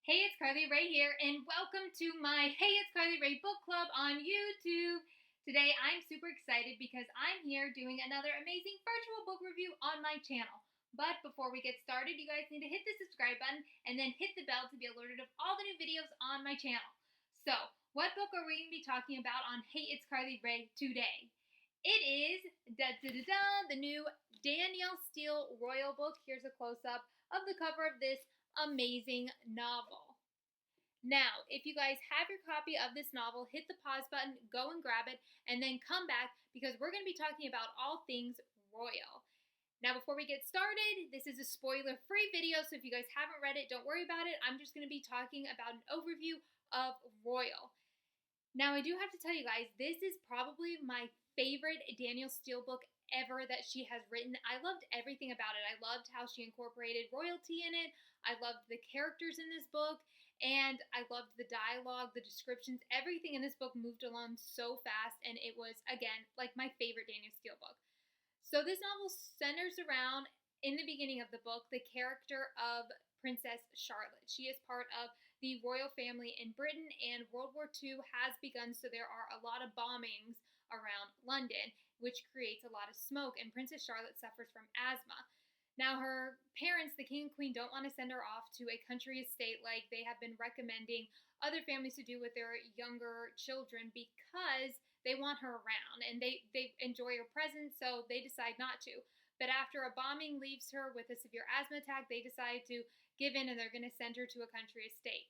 Hey, it's CarlyRae here, and welcome to my Hey, it's CarlyRae book club on YouTube. Today, I'm super excited because I'm here doing another amazing virtual book review on my channel. But before we get started, you guys need to hit the subscribe button and then hit the bell to be alerted of all the new videos on my channel. So, what book are we going to be talking about on Hey, it's CarlyRae today? It is the new Danielle Steel Royal book. Here's a close-up of the cover of this amazing novel. Now, if you guys have your copy of this novel, hit the pause button, go and grab it, and then come back because we're going to be talking about all things royal. Now, before we get started, this is a spoiler-free video, so if you guys haven't read it, don't worry about it. I'm just going to be talking about an overview of royal. Now, I do have to tell you guys, this is probably my favorite Danielle Steel book ever that she has written. I loved everything about it. I loved how she incorporated royalty in it. I loved the characters in this book, and I loved the dialogue, the descriptions. Everything in this book moved along so fast, and it was, again, like my favorite Danielle Steel book. So this novel centers around, in the beginning of the book, the character of Princess Charlotte. She is part of the royal family in Britain, and World War II has begun, so there are a lot of bombings around London, which creates a lot of smoke, and Princess Charlotte suffers from asthma. Now, her parents, the king and queen, don't want to send her off to a country estate like they have been recommending other families to do with their younger children because they want her around and they enjoy her presence, so they decide not to. But after a bombing leaves her with a severe asthma attack, they decide to give in and they're going to send her to a country estate.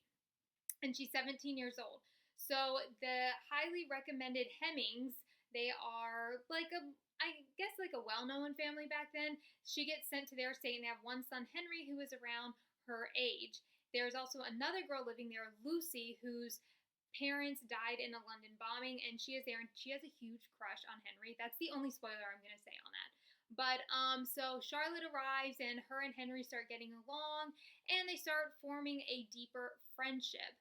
And she's 17 years old. So the highly recommended Hemmings, they are like a well-known family back then. She gets sent to their estate, and they have one son, Henry, who is around her age. There's also another girl living there, Lucy, whose parents died in a London bombing, and she is there, and she has a huge crush on Henry. That's the only spoiler I'm going to say on that. But so Charlotte arrives, and her and Henry start getting along, and they start forming a deeper friendship.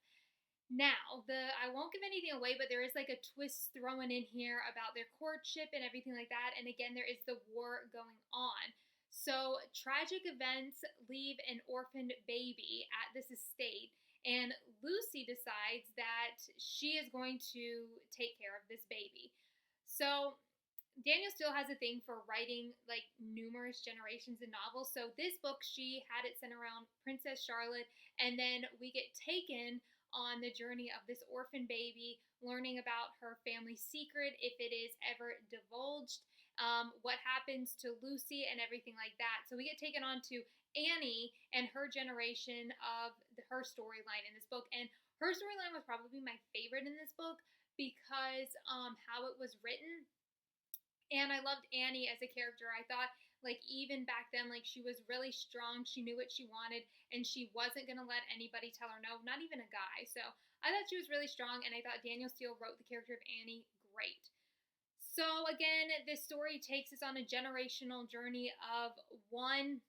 Now, I won't give anything away, but there is like a twist thrown in here about their courtship and everything like that. And again, there is the war going on. So tragic events leave an orphaned baby at this estate, and Lucy decides that she is going to take care of this baby. So Danielle still has a thing for writing like numerous generations in novels. So this book, she had it centered around Princess Charlotte, and then we get taken on the journey of this orphan baby, learning about her family secret if it is ever divulged, what happens to Lucy and everything like that. So we get taken on to Annie and her generation of her storyline in this book. And her storyline was probably my favorite in this book because how it was written. And I loved Annie as a character. I thought, like, even back then, like, she was really strong. She knew what she wanted, and she wasn't going to let anybody tell her no, not even a guy. So I thought she was really strong, and I thought Danielle Steel wrote the character of Annie great. So again, this story takes us on a generational journey of one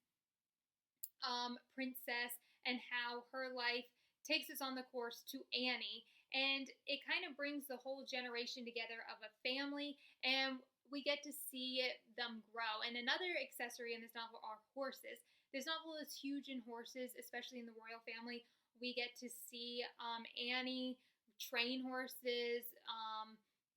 princess and how her life takes us on the course to Annie. And it kind of brings the whole generation together of a family, and we get to see them grow. And another accessory in this novel are horses. This novel is huge in horses, especially in the royal family. We get to see Annie train horses.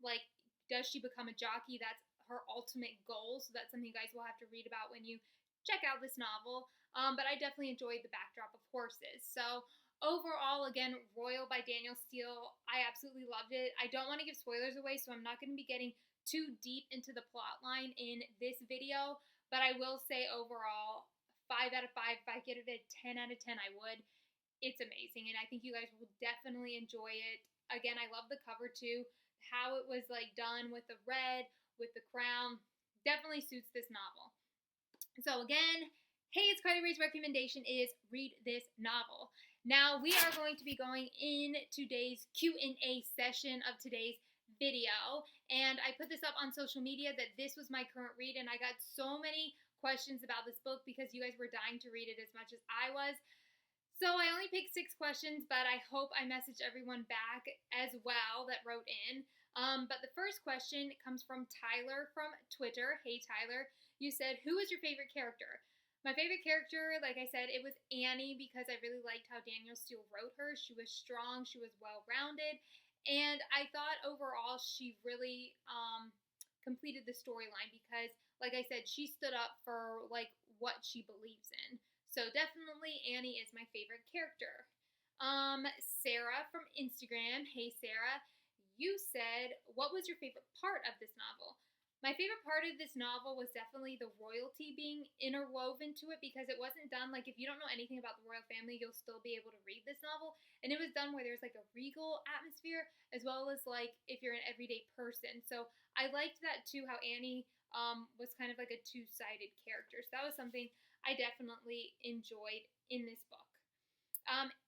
Like, does she become a jockey? That's her ultimate goal. So that's something you guys will have to read about when you check out this novel. But I definitely enjoyed the backdrop of horses. So overall, again, Royal by Danielle Steel, I absolutely loved it. I don't want to give spoilers away, so I'm not going to be getting too deep into the plot line in this video, but I will say overall, 5 out of 5. If I get it a 10 out of 10, I would. It's amazing, and I think you guys will definitely enjoy it. Again, I love the cover too. How it was like done with the red, with the crown, definitely suits this novel. So again, Hey, it's CarlyRae's recommendation is read this novel. Now we are going to be going in today's Q&A session of today's video, and I put this up on social media that this was my current read, and I got so many questions about this book because you guys were dying to read it as much as I was. So I only picked 6 questions, but I hope I messaged everyone back as well that wrote in. But the first question comes from Tyler from Twitter. Hey Tyler, you said, who is your favorite character? My favorite character, like I said, it was Annie because I really liked how Danielle Steel wrote her. She was strong, she was well-rounded, and I thought overall she really completed the storyline because, like I said, she stood up for like what she believes in. So definitely Annie is my favorite character. Sarah from Instagram, hey Sarah, you said, what was your favorite part of this novel? My favorite part of this novel was definitely the royalty being interwoven to it because it wasn't done like if you don't know anything about the royal family, you'll still be able to read this novel. And it was done where there's like a regal atmosphere as well as like if you're an everyday person. So I liked that too, how Annie was kind of like a two-sided character. So that was something I definitely enjoyed in this book.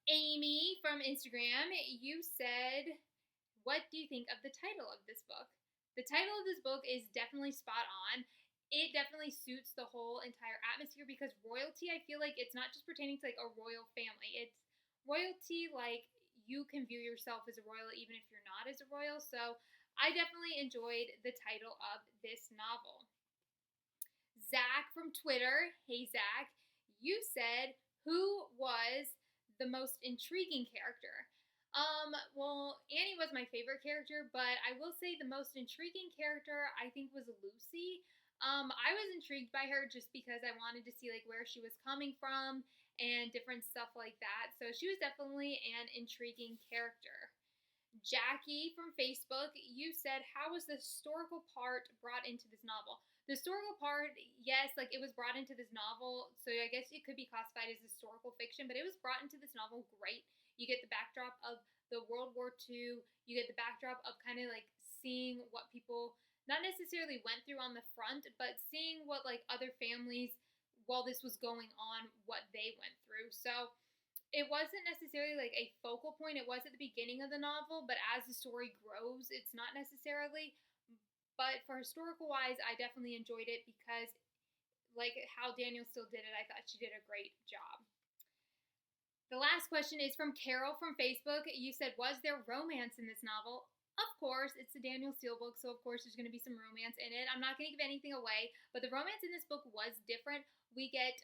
Amy from Instagram, you said, what do you think of the title of this book? The title of this book is definitely spot on. It definitely suits the whole entire atmosphere because royalty, I feel like it's not just pertaining to like a royal family. It's royalty like you can view yourself as a royal even if you're not as a royal. So I definitely enjoyed the title of this novel. Zach from Twitter, hey Zach, you said, who was the most intriguing character? Well, Annie was my favorite character, but I will say the most intriguing character I think was Lucy. I was intrigued by her just because I wanted to see like where she was coming from and different stuff like that. So she was definitely an intriguing character. Jackie from Facebook, you said, how was the historical part brought into this novel? The historical part, yes, like it was brought into this novel, so I guess it could be classified as historical fiction, but it was brought into this novel great. You get the backdrop of the World War II, you get the backdrop of kind of like seeing what people not necessarily went through on the front, but seeing what like other families, while this was going on, what they went through. So it wasn't necessarily like a focal point. It was at the beginning of the novel, but as the story grows, it's not necessarily. But for historical wise, I definitely enjoyed it because, like how Danielle Steel did it, I thought she did a great job. The last question is from Carol from Facebook. You said, was there romance in this novel? Of course, it's a Danielle Steel book, so of course there's going to be some romance in it. I'm not going to give anything away, but the romance in this book was different. We get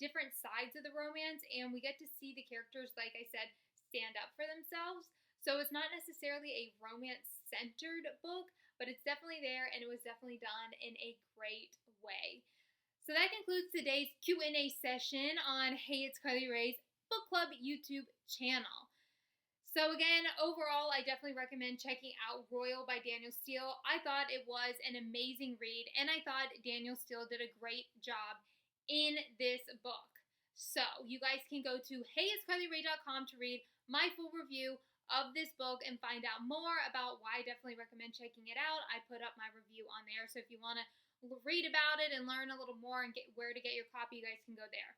different sides of the romance, and we get to see the characters, like I said, stand up for themselves. So it's not necessarily a romance-centered book, but it's definitely there, and it was definitely done in a great way. So that concludes today's Q&A session on Hey, It's Carly Rae's Book Club YouTube channel. So again, overall, I definitely recommend checking out Royal by Danielle Steel. I thought it was an amazing read, and I thought Danielle Steel did a great job in this book. So you guys can go to HeyitsCarlyRae.com to read my full review of this book and find out more about why I definitely recommend checking it out. I put up my review on there, so if you want to read about it and learn a little more and get where to get your copy, you guys can go there.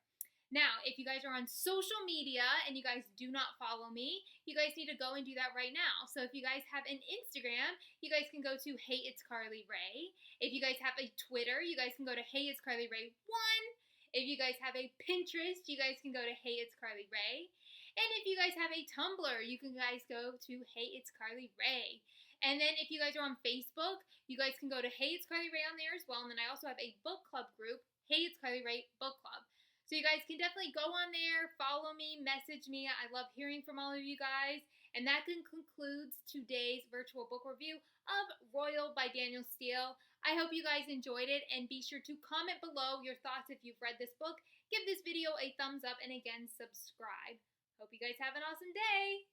Now, if you guys are on social media and you guys do not follow me, you guys need to go and do that right now. So if you guys have an Instagram, you guys can go to HeyitsCarlyRae. If you guys have a Twitter, you guys can go to HeyitsCarlyRae1. If you guys have a Pinterest, you guys can go to HeyitsCarlyRae. And if you guys have a Tumblr, you can guys go to HeyitsCarlyRae. And then if you guys are on Facebook, you guys can go to HeyitsCarlyRae on there as well. And then I also have a book club group, HeyitsCarlyRae Book Club. So you guys can definitely go on there, follow me, message me. I love hearing from all of you guys. And that concludes today's virtual book review of Royal by Danielle Steel. I hope you guys enjoyed it, and be sure to comment below your thoughts if you've read this book. Give this video a thumbs up, and again, subscribe. Hope you guys have an awesome day.